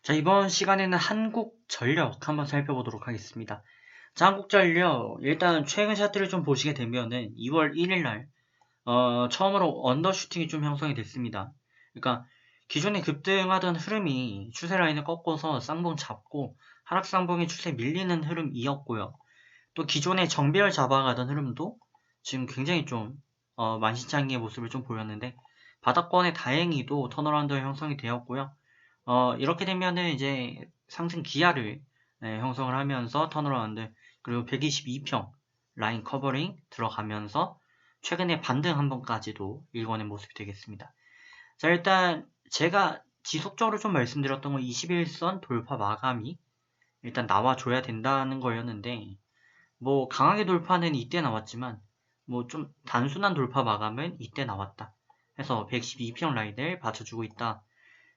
자, 이번 시간에는 한국전력 한번 살펴보도록 하겠습니다. 자, 한국전력, 일단 최근 샷들을 좀 보시게 되면은 2월 1일 날, 처음으로 언더슈팅이 좀 형성이 됐습니다. 그러니까 기존에 급등하던 흐름이 추세 라인을 꺾어서 쌍봉 잡고 하락 쌍봉의 추세 밀리는 흐름이었고요. 또 기존에 정배열 잡아가던 흐름도 지금 굉장히 좀, 만신창이의 모습을 좀 보였는데, 바닥권에 다행히도 턴어라운드 형성이 되었고요. 이렇게 되면은 이제 상승 기아를 형성을 하면서 턴어라운드 그리고 122평 라인 커버링 들어가면서 최근에 반등 한 번까지도 일궈낸 모습이 되겠습니다. 자, 일단 제가 지속적으로 좀 말씀드렸던 건 21선 돌파 마감이 일단 나와줘야 된다는 거였는데, 뭐 강하게 돌파는 이때 나왔지만 뭐 좀 단순한 돌파 마감은 이때 나왔다 해서 112평 라인을 받쳐주고 있다.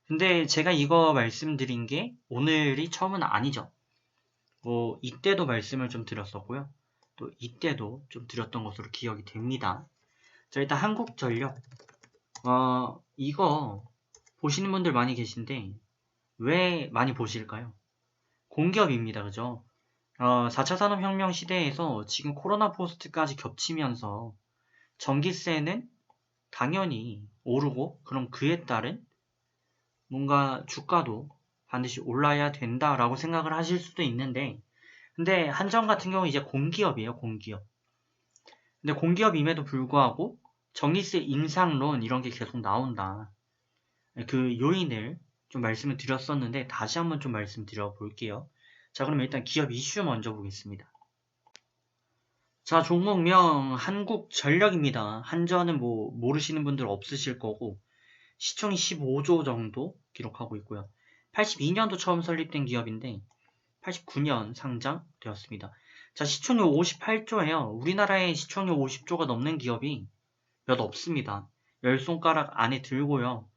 근데 제가 이거 말씀드린 게 오늘이 처음은 아니죠. 뭐 이때도 말씀을 좀 드렸었고요. 또 이때도 좀 드렸던 것으로 기억이 됩니다. 자, 일단 한국전력 이거 보시는 분들 많이 계신데 왜 많이 보실까요? 공기업입니다. 그죠? 4차 산업혁명 시대에서 지금 코로나 포스트까지 겹치면서 전기세는 당연히 오르고 그럼 그에 따른 뭔가 주가도 반드시 올라야 된다라고 생각을 하실 수도 있는데, 근데 한전 같은 경우 이제 공기업이에요, 공기업. 근데 공기업임에도 불구하고 전기세 인상론 이런 게 계속 나온다. 그 요인을 좀 말씀을 드렸었는데 다시 한번 좀 말씀드려 볼게요. 자, 그럼 일단 기업 이슈 먼저 보겠습니다. 자, 종목명 한국전력입니다. 한전은 뭐 모르시는 분들 없으실 거고 시총이 15조 정도 기록하고 있고요. 82년도 처음 설립된 기업인데 89년 상장되었습니다. 자, 시총률 58조예요. 우리나라에 시총률 50조가 넘는 기업이 몇 없습니다. 열 손가락 안에 들고요.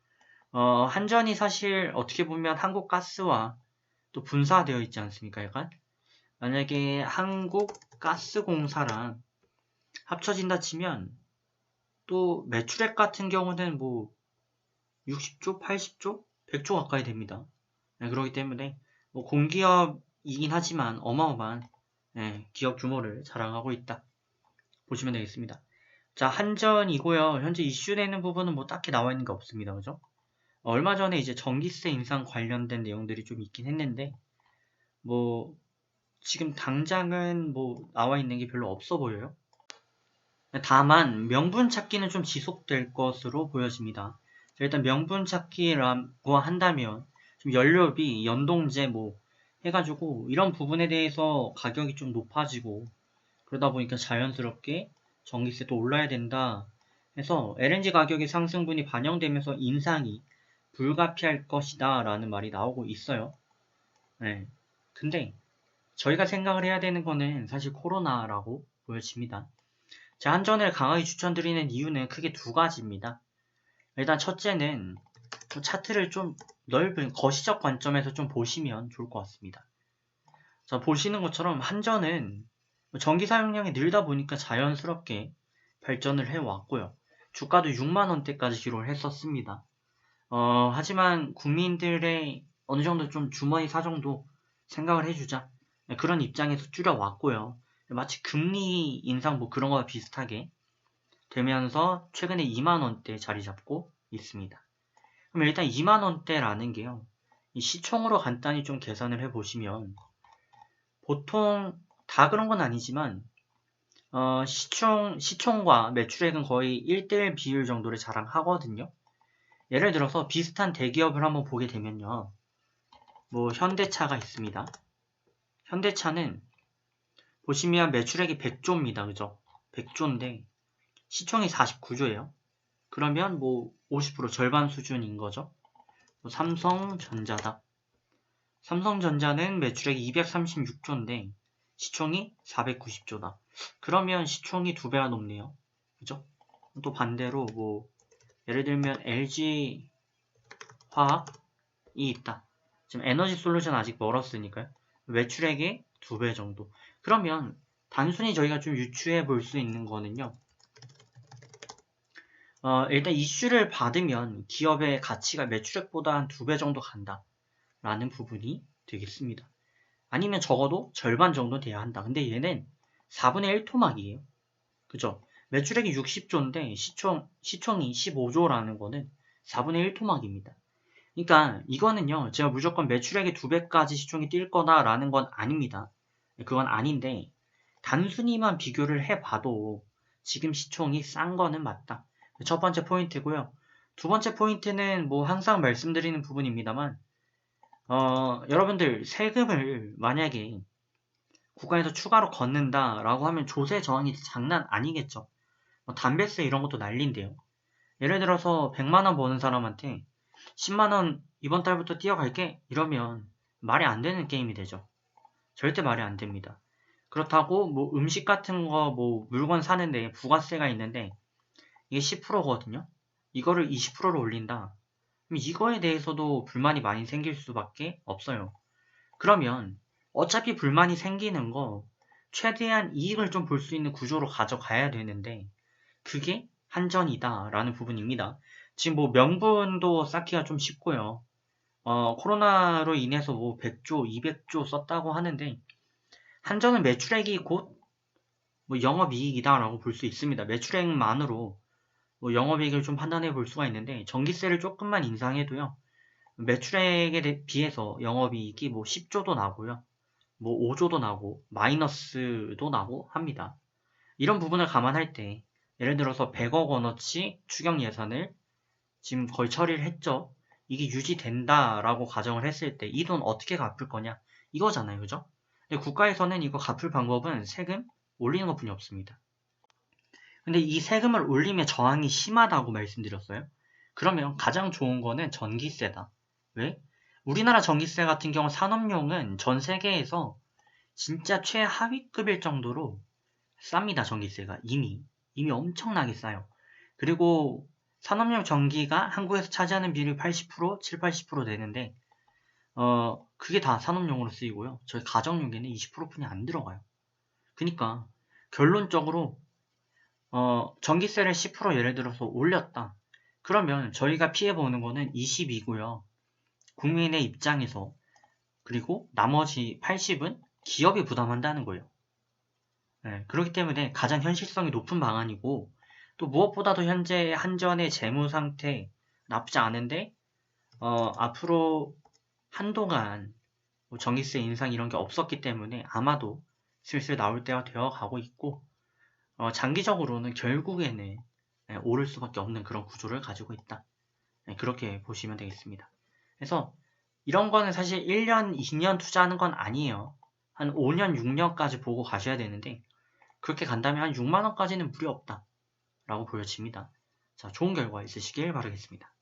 한전이 사실 어떻게 보면 한국가스와 또 분사되어 있지 않습니까? 약간 만약에 한국가스공사랑 합쳐진다 치면 또 매출액 같은 경우는 뭐 60조, 80조, 100조 가까이 됩니다. 네, 그렇기 때문에 뭐 공기업이긴 하지만 어마어마한 기업 규모를 자랑하고 있다 보시면 되겠습니다. 자, 한전이고요. 현재 이슈되는 부분은 뭐 딱히 나와 있는 게 없습니다. 그죠? 얼마 전에 이제 전기세 인상 관련된 내용들이 좀 있긴 했는데 뭐 지금 당장은 뭐 나와 있는 게 별로 없어 보여요. 다만 명분 찾기는 좀 지속될 것으로 보여집니다. 일단 명분 찾기라고 한다면 좀 연료비, 연동제 뭐 해가지고 이런 부분에 대해서 가격이 좀 높아지고 그러다 보니까 자연스럽게 전기세도 올라야 된다 해서 LNG 가격의 상승분이 반영되면서 인상이 불가피할 것이다 라는 말이 나오고 있어요. 네. 근데 저희가 생각을 해야 되는 거는 사실 코로나라고 보여집니다. 제 한전을 강하게 추천드리는 이유는 크게 두 가지입니다. 일단 첫째는 차트를 좀 넓은 거시적 관점에서 좀 보시면 좋을 것 같습니다. 자, 보시는 것처럼 한전은 전기 사용량이 늘다 보니까 자연스럽게 발전을 해왔고요. 주가도 6만원대까지 기록을 했었습니다. 하지만 국민들의 어느 정도 좀 주머니 사정도 생각을 해주자. 그런 입장에서 줄여왔고요. 마치 금리 인상 뭐 그런 거와 비슷하게 되면서 최근에 2만원대 자리 잡고 있습니다. 그럼 일단 2만원대라는 게요. 이 시총으로 간단히 좀 계산을 해보시면 보통 다 그런 건 아니지만 시총과 매출액은 거의 1대1 비율 정도를 자랑하거든요. 예를 들어서 비슷한 대기업을 한번 보게 되면요. 뭐 현대차가 있습니다. 현대차는 보시면 매출액이 100조입니다. 그죠? 100조인데 시총이 49조예요. 그러면 뭐 50% 절반 수준인 거죠. 삼성전자다. 삼성전자는 매출액이 236조인데 시총이 490조다. 그러면 시총이 2배가 높네요. 그죠? 또 반대로 뭐 예를 들면 LG 화학이 있다. 지금 에너지 솔루션 아직 멀었으니까요. 매출액의 2배 정도. 그러면 단순히 저희가 좀 유추해 볼 수 있는 거는요. 일단 이슈를 받으면 기업의 가치가 매출액보다 한 2배 정도 간다. 라는 부분이 되겠습니다. 아니면 적어도 절반 정도 돼야 한다. 근데 얘는 4분의 1 토막이에요. 그죠? 매출액이 60조인데 시총이 15조라는 거는 4분의 1 토막입니다. 그러니까 이거는요, 제가 무조건 매출액의 2배까지 시총이 뛸 거다라는 건 아닙니다. 그건 아닌데 단순히만 비교를 해봐도 지금 시총이 싼 거는 맞다. 첫 번째 포인트고요. 두 번째 포인트는 뭐 항상 말씀드리는 부분입니다만 여러분들 세금을 만약에 국가에서 추가로 걷는다라고 하면 조세 저항이 장난 아니겠죠. 담배세 이런 것도 난리인데요. 예를 들어서 100만원 버는 사람한테 10만원 이번 달부터 띄어갈게 이러면 말이 안 되는 게임이 되죠. 절대 말이 안 됩니다. 그렇다고 뭐 음식 같은 거 뭐 물건 사는데 부가세가 있는데 이게 10%거든요. 이거를 20%로 올린다. 그럼 이거에 대해서도 불만이 많이 생길 수밖에 없어요. 그러면 어차피 불만이 생기는 거 최대한 이익을 좀 볼 수 있는 구조로 가져가야 되는데 그게 한전이다 라는 부분입니다. 지금 뭐 명분도 쌓기가 좀 쉽고요. 코로나로 인해서 뭐 100조, 200조 썼다고 하는데 한전은 매출액이 곧 뭐 영업이익이다 라고 볼 수 있습니다. 매출액만으로 뭐 영업이익을 좀 판단해 볼 수가 있는데 전기세를 조금만 인상해도요. 매출액에 비해서 영업이익이 뭐 10조도 나고요. 뭐 5조도 나고 마이너스도 나고 합니다. 이런 부분을 감안할 때 예를 들어서 100억 원어치 추경 예산을 지금 거의 처리를 했죠. 이게 유지된다라고 가정을 했을 때 이 돈 어떻게 갚을 거냐 이거잖아요. 그죠? 근데 국가에서는 이거 갚을 방법은 세금 올리는 것뿐이 없습니다. 근데 이 세금을 올리면 저항이 심하다고 말씀드렸어요. 그러면 가장 좋은 거는 전기세다. 왜? 우리나라 전기세 같은 경우 산업용은 전 세계에서 진짜 최하위급일 정도로 쌉니다. 전기세가 이미 엄청나게 싸요. 그리고 산업용 전기가 한국에서 차지하는 비율이 80%, 7, 80% 되는데 그게 다 산업용으로 쓰이고요. 저희 가정용에는 20%뿐이 안 들어가요. 그러니까 결론적으로 전기세를 10% 예를 들어서 올렸다. 그러면 저희가 피해보는 거는 20이고요. 국민의 입장에서 그리고 나머지 80은 기업이 부담한다는 거예요. 네, 그렇기 때문에 가장 현실성이 높은 방안이고 또 무엇보다도 현재 한전의 재무 상태 나쁘지 않은데 앞으로 한동안 뭐 전기세 인상 이런 게 없었기 때문에 아마도 슬슬 나올 때가 되어 가고 있고 장기적으로는 결국에는 오를 수밖에 없는 그런 구조를 가지고 있다. 그렇게 보시면 되겠습니다. 그래서 이런 거는 사실 1년, 2년 투자하는 건 아니에요. 한 5년, 6년까지 보고 가셔야 되는데 그렇게 간다면 한 6만원까지는 무리 없다 라고 보여집니다. 자, 좋은 결과 있으시길 바라겠습니다.